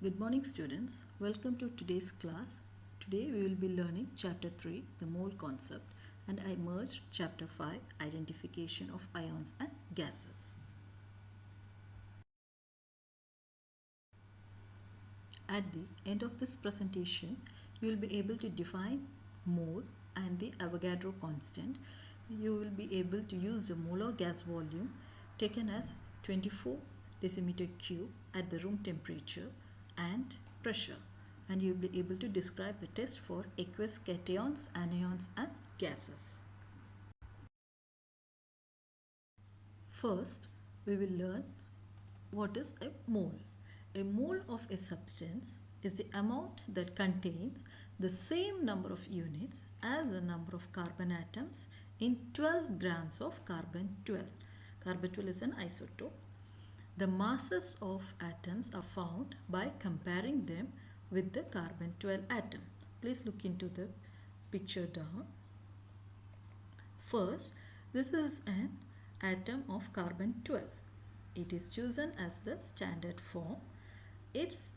Good morning, students. Welcome to today's class. Today we will be learning Chapter 3, the mole concept, and I merged Chapter 5, identification of ions and gases. At the end of this presentation, you will be able to define mole and the Avogadro constant. You will be able to use the molar gas volume taken as 24 decimeter cube at the room temperature and pressure, and you will be able to describe the test for aqueous cations, anions and gases. First, we will learn what is a mole. A mole of a substance is the amount that contains the same number of units as the number of carbon atoms in 12 grams of carbon 12. Carbon 12 is an isotope. The masses of atoms are found by comparing them with the carbon 12 atom. Please look into the picture down. First, this is an atom of carbon 12. It is chosen as the standard form. Its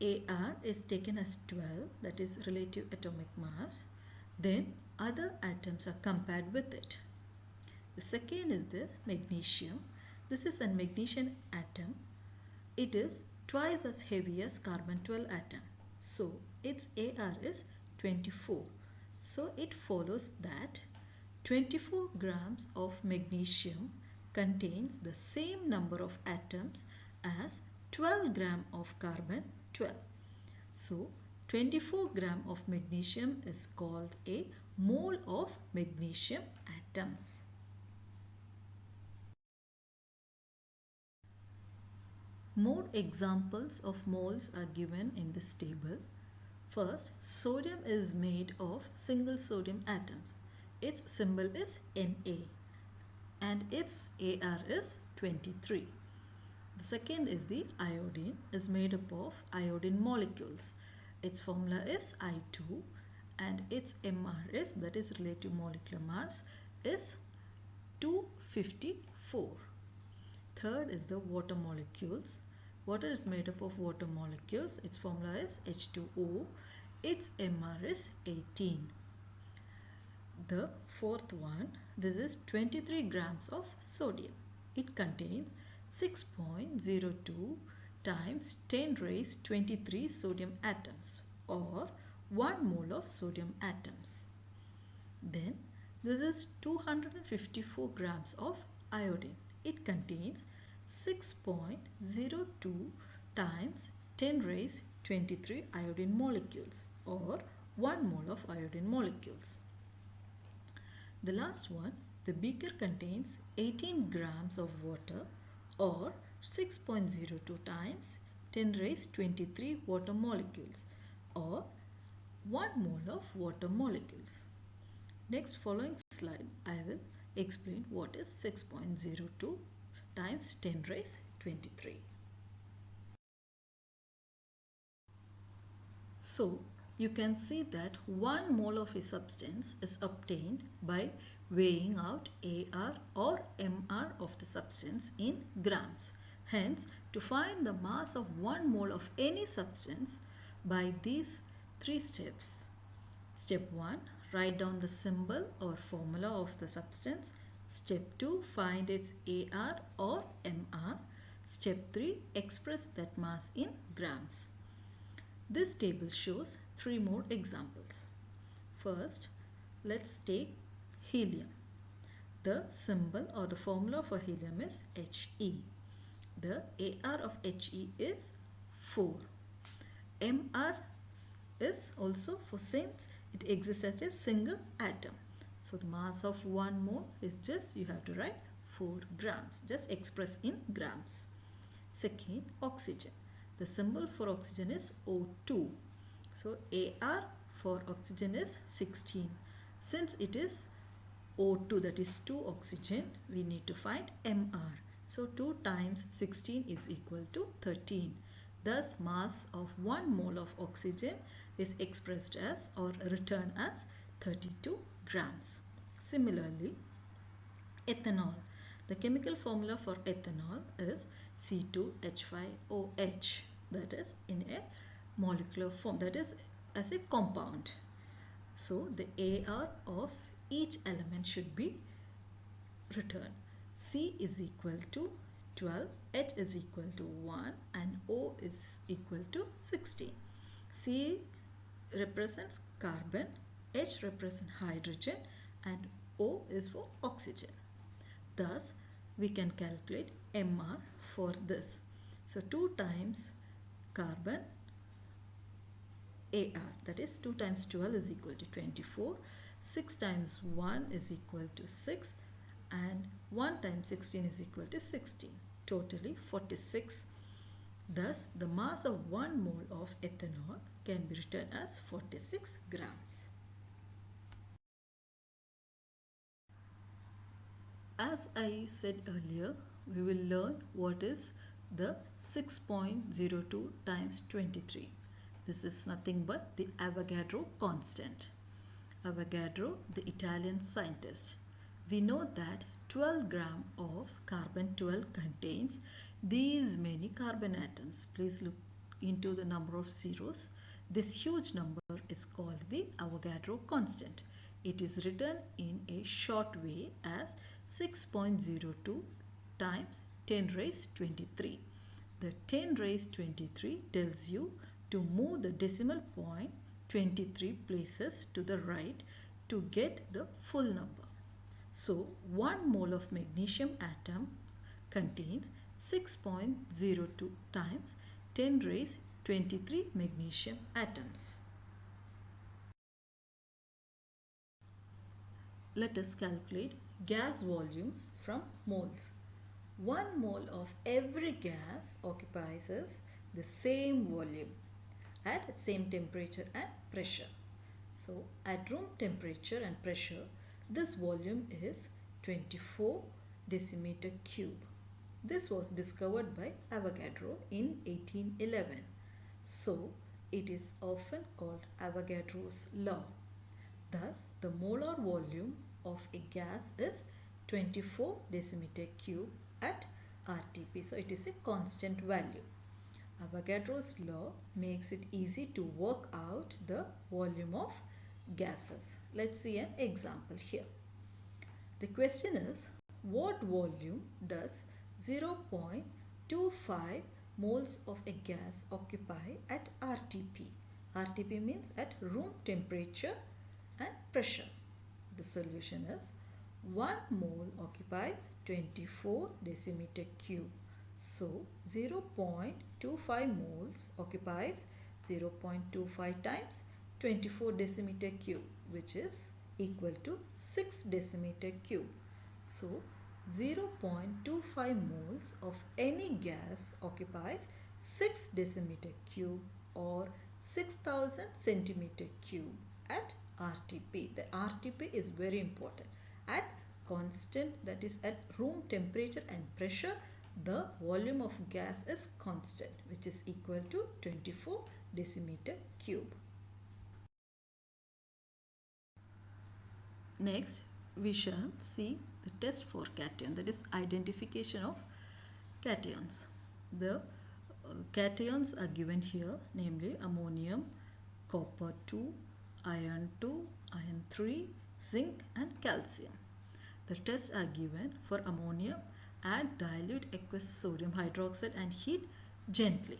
AR is taken as 12, that is relative atomic mass. Then other atoms are compared with it. The second is the magnesium. This is a magnesium atom. It is twice as heavy as carbon 12 atom. So its AR is 24. So it follows that 24 grams of magnesium contains the same number of atoms as 12 gram of carbon 12. So 24 gram of magnesium is called a mole of magnesium atoms. More examples of moles are given in this table. First, sodium is made of single sodium atoms. Its symbol is Na and its AR is 23. The second is the iodine is made up of iodine molecules. Its formula is I2 and its MR is, that is relative molecular mass, is 254. Third is the water molecules. Water is made up of water molecules. Its formula is H2O. Its MR is 18. The fourth one, this is 23 grams of sodium. It contains 6.02 times 10 raised 23 sodium atoms, or 1 mole of sodium atoms. Then this is 254 grams of iodine. It contains 6.02 times 10 raised 23 iodine molecules, or 1 mole of iodine molecules. The last one, the beaker contains 18 grams of water, or 6.02 times 10 raised 23 water molecules, or 1 mole of water molecules. Next following slide, I will explain what is 6.02 times 10 raised 23. So, you can see that 1 mole of a substance is obtained by weighing out AR or MR of the substance in grams. Hence, to find the mass of 1 mole of any substance by these 3 steps. Step 1, write down the symbol or formula of the substance. Step 2, find its AR or MR. Step 3, express that mass in grams. This table shows 3 more examples. First, let's take helium. The symbol or the formula for helium is He. The AR of He is 4. MR is also for, since it exists as a single atom. So the mass of 1 mole is just, you have to write 4 grams. Just express in grams. Second, oxygen. The symbol for oxygen is O2. So AR for oxygen is 16. Since it is O2, that is 2 oxygen, we need to find MR. So 2 times 16 is equal to 13. Thus mass of 1 mole of oxygen is expressed as or written as 32 grams. Similarly, ethanol. The chemical formula for ethanol is C2H5OH. that is in a molecular form, that is as a compound. So the AR of each element should be written. C is equal to 12, H is equal to 1 and O is equal to 16. C represents carbon, H represents hydrogen and O is for oxygen. Thus, we can calculate MR for this. So 2 times carbon AR, that is 2 times 12 is equal to 24, 6 times 1 is equal to 6 and 1 times 16 is equal to 16, totally 46. Thus, the mass of 1 mole of ethanol can be written as 46 grams. As I said earlier, we will learn what is the 6.02 times 23. This is nothing but the Avogadro constant. Avogadro, the Italian scientist. We know that 12 gram of carbon 12 contains these many carbon atoms. Please look into the number of zeros. This huge number is called the Avogadro constant. It is written in a short way as 6.02 times 10 raised 23. The 10 raised 23 tells you to move the decimal point 23 places to the right to get the full number. So 1 mole of magnesium atom contains 6.02 times 10 raised 23 magnesium atoms. Let us calculate gas volumes from moles. 1 mole of every gas occupies the same volume at same temperature and pressure. So at room temperature and pressure, this volume is 24 decimeter cube. This was discovered by Avogadro in 1811. So it is often called Avogadro's law. Thus, the molar volume of a gas is 24 decimeter cube at RTP. So it is a constant value. Avogadro's law makes it easy to work out the volume of gases. Let's see an example here. The question is, what volume does 0.25 moles of a gas occupy at RTP? RTP means at room temperature and pressure. The solution is 1 mole occupies 24 decimeter cube. So 0.25 moles occupies 0.25 times 24 decimeter cube, which is equal to 6 decimeter cube. So 0.25 moles of any gas occupies 6 decimeter cube or 6000 centimeter cube at RTP. The RTP is very important. At constant, that is at room temperature and pressure, the volume of gas is constant, which is equal to 24 decimeter cube. Next, we shall see the test for cation, that is identification of cations. The cations are given here, namely ammonium, copper 2, iron 2, iron 3, zinc and calcium. The tests are given for ammonium. Add dilute aqueous sodium hydroxide and heat gently.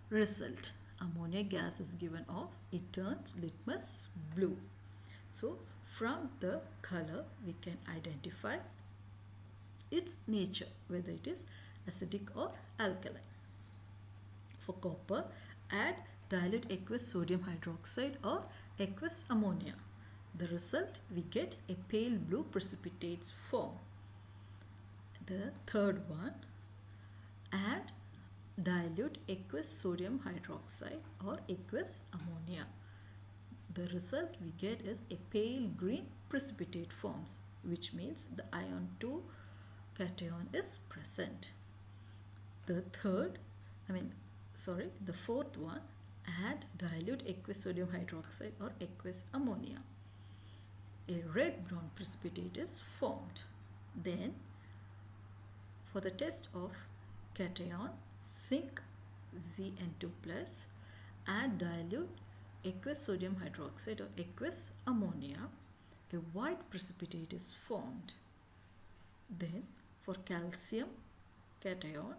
Result: ammonia gas is given off. It turns litmus blue. So from the color we can identify its nature, whether it is acidic or alkaline. For copper, add dilute aqueous sodium hydroxide or aqueous ammonia. The result, we get a pale blue precipitates form. The third one, add dilute aqueous sodium hydroxide or aqueous ammonia. The result we get is a pale green precipitate forms, which means the ion 2 cation is present. The fourth one, add dilute aqueous sodium hydroxide or aqueous ammonia. A red brown precipitate is formed. Then for the test of cation, zinc Zn2 plus, add dilute aqueous sodium hydroxide or aqueous ammonia, a white precipitate is formed. Then for calcium cation,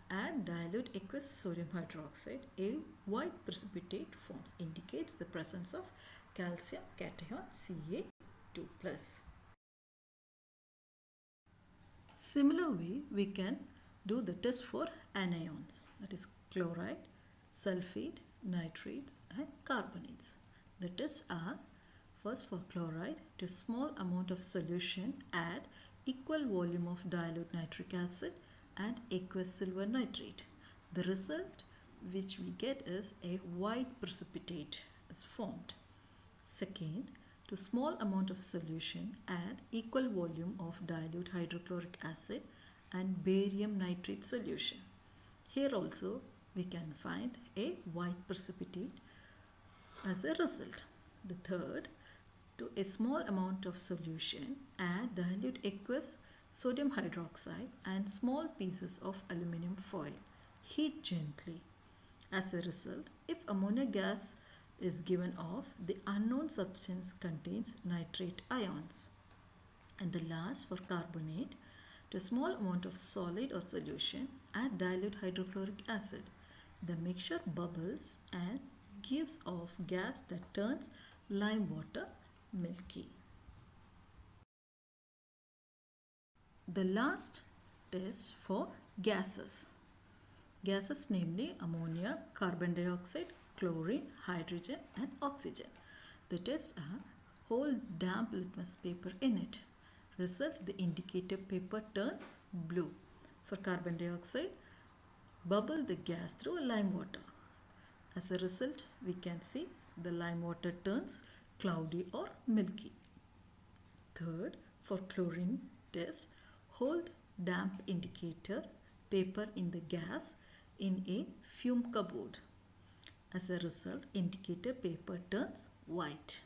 add dilute aqueous sodium hydroxide, a white precipitate forms, indicates the presence of calcium cation Ca2 plus. Similar way we can do the test for anions, that is chloride, sulfate, nitrates and carbonates. The tests are: first for chloride, to small amount of solution add equal volume of dilute nitric acid and aqueous silver nitrate. The result which we get is a white precipitate is formed. Second, to small amount of solution add equal volume of dilute hydrochloric acid and barium nitrate solution. Here also we can find a white precipitate as a result. The third, to a small amount of solution add dilute aqueous sodium hydroxide and small pieces of aluminum foil. Heat gently. As a result, if ammonia gas is given off, the unknown substance contains nitrate ions. And the last, for carbonate, to a small amount of solid or solution add dilute hydrochloric acid. The mixture bubbles and gives off gas that turns lime water milky. The last test for gases. Gases namely ammonia, carbon dioxide, chlorine, hydrogen and oxygen. The tests are: hold damp litmus paper in it. Result, the indicator paper turns blue. For carbon dioxide, bubble the gas through lime water. As a result, we can see the lime water turns cloudy or milky. Third, for chlorine test, hold damp indicator paper in the gas in a fume cupboard. As a result, indicator paper turns white.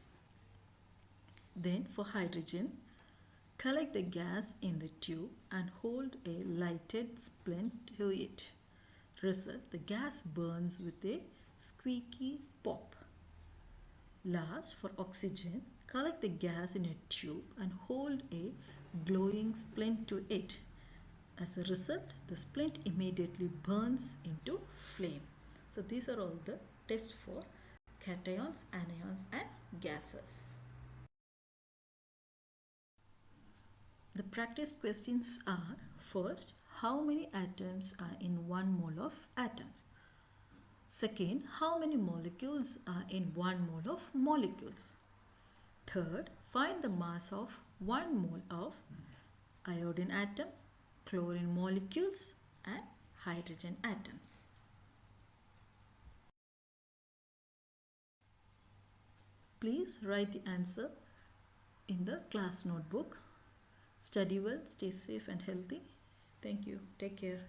Then for hydrogen, collect the gas in the tube and hold a lighted splint to it. Result, the gas burns with a squeaky pop. Last, for oxygen, collect the gas in a tube and hold a glowing splint to it. As a result, the splint immediately burns into flame. So these are all the tests for cations, anions and gases. The practice questions are: first, how many atoms are in 1 mole of atoms? Second, how many molecules are in 1 mole of molecules? Third, find the mass of 1 mole of iodine atom, chlorine molecules and hydrogen atoms. Please write the answer in the class notebook. Study well, stay safe and healthy. Thank you. Take care.